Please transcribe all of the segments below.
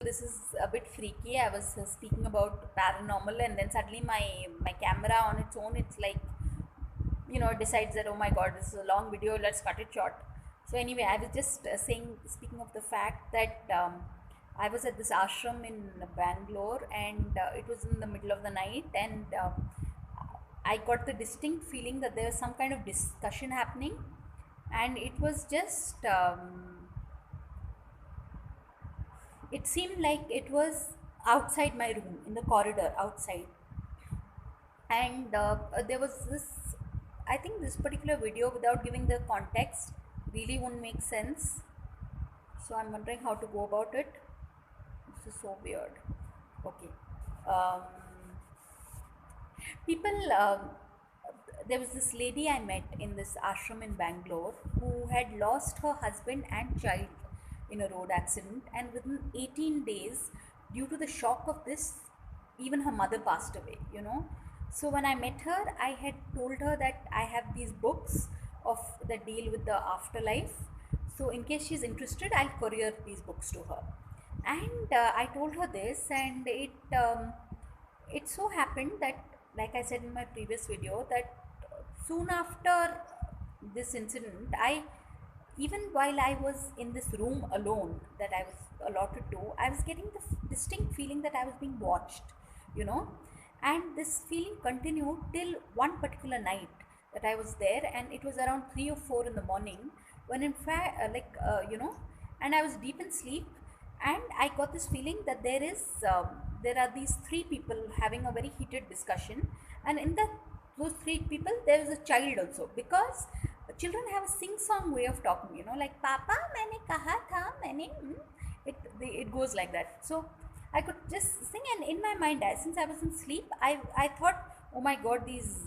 This is a bit freaky. I was speaking about paranormal, and then suddenly my camera on its own, it's like, decides that, oh my god, this is a long video, let's cut it short. So anyway, I was just speaking of the fact that I was at this ashram in Bangalore, and it was in the middle of the night, and I got the distinct feeling that there was some kind of discussion happening, and it seemed like it was outside my room in the corridor outside. And there was this, I think this particular video, without giving the context, really won't make sense. So I'm wondering how to go about it. This is so weird. Okay. um, People, there was this lady I met in this ashram in Bangalore who had lost her husband and child in a road accident, and within 18 days, due to the shock of this, even her mother passed away. So when I met her, I had told her that I have these books of that deal with the afterlife. So in case she's interested, I'll courier these books to her. And I told her this, and it so happened that, like I said in my previous video, that soon after this incident, even while I was in this room alone that I was allotted to, I was getting the distinct feeling that I was being watched, you know. And this feeling continued till one particular night that I was there, and it was around 3 or 4 in the morning, when in fact, and I was deep in sleep, and I got this feeling that there are these three people having a very heated discussion, and in that those three people there is a child also, because children have a sing song way of talking, like papa maine kaha tha maine it goes like that. So I could just sing, and in my mind, since I was in sleep, I thought, oh my god, these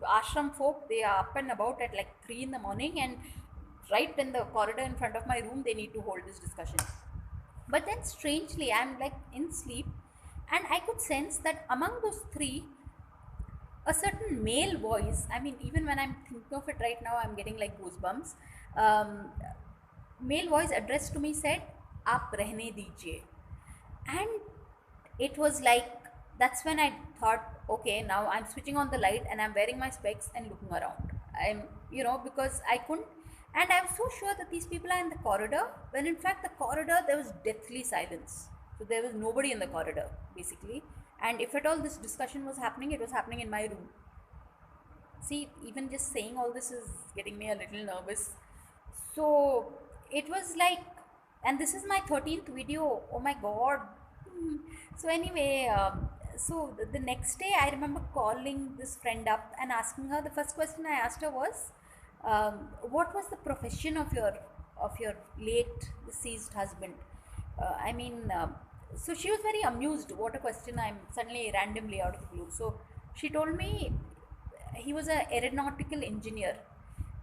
ashram folk, they are up and about at like 3 in the morning, and right in the corridor in front of my room they need to hold this discussion. But then strangely, I'm like in sleep, and I could sense that among those three, a certain male voice, I mean, even when I'm thinking of it right now, I'm getting like goosebumps. Um, Male voice addressed to me said, "Aap rehne dijiye." And it was like, that's when I thought, okay, now I'm switching on the light and I'm wearing my specs and looking around. Because I couldn't, and I was so sure that these people are in the corridor, when in fact the corridor, there was deathly silence. So there was nobody in the corridor basically, and if at all this discussion was happening, it was happening in my room. See, even just saying all this is getting me a little nervous. So it was like, and this is my 13th video. Oh my god. Hmm. So anyway, the next day I remember calling this friend up and asking her. The first question I asked her was, "What was the profession of your late deceased husband?" I mean, so she was very amused. What a question! I'm suddenly randomly out of the blue. So she told me he was an aeronautical engineer.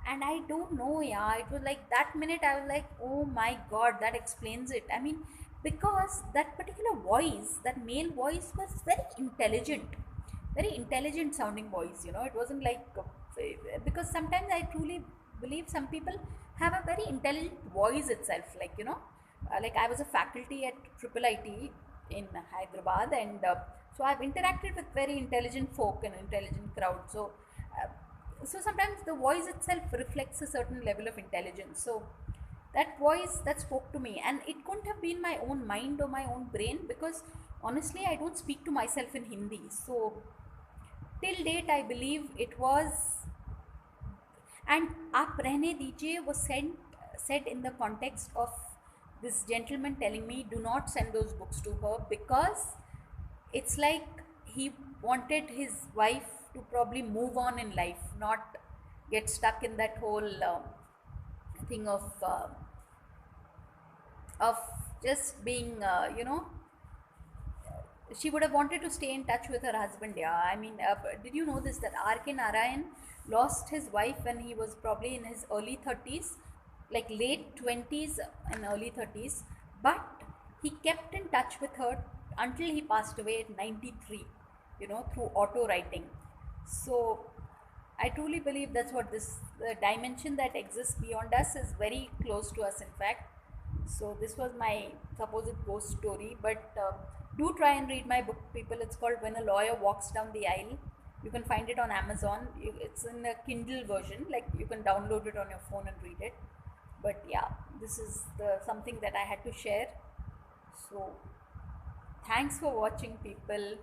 And I don't know, yeah, it was like that minute I was like, oh my god, that explains it. I mean, because that particular voice, that male voice, was very intelligent sounding voice. It wasn't like because sometimes I truly believe some people have a very intelligent voice itself, like I was a faculty at triple IT in Hyderabad, and so I've interacted with very intelligent folk and intelligent crowd. Uh, so sometimes the voice itself reflects a certain level of intelligence. So that voice that spoke to me, and it couldn't have been my own mind or my own brain, because honestly I don't speak to myself in Hindi. So till date I believe it was. And "Aap rehne dijiye" was said in the context of this gentleman telling me, do not send those books to her, because it's like he wanted his wife to probably move on in life, not get stuck in that whole thing of just being, she would have wanted to stay in touch with her husband. Yeah, I mean, did you know this, that R.K. Narayan lost his wife when he was probably in his early 30s, like late 20s and early 30s, but he kept in touch with her until he passed away at 93, through auto writing. So I truly believe that's what this the dimension that exists beyond us is very close to us, in fact. So this was my supposed ghost story, but do try and read my book, people. It's called When a Lawyer Walks Down the Aisle. You can find it on Amazon. It's in a Kindle version, like you can download it on your phone and read it. But yeah, this is the something that I had to share. So thanks for watching, people,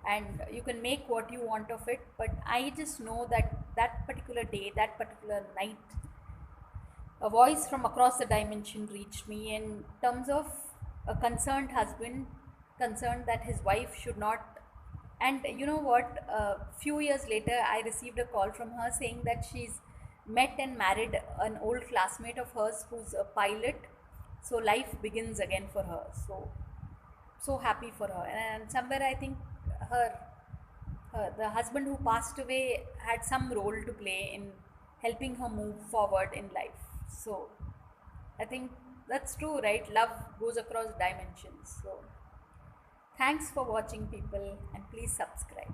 and you can make what you want of it. But I just know that that particular day, that particular night, a voice from across the dimension reached me in terms of a concerned husband, concerned that his wife should not. And you know what? A few years later, I received a call from her saying that she's met and married an old classmate of hers who's a pilot. So life begins again for her. So happy for her. And somewhere I think her the husband who passed away had some role to play in helping her move forward in life. So I think that's true, right? Love goes across dimensions. So thanks for watching, people, and please subscribe.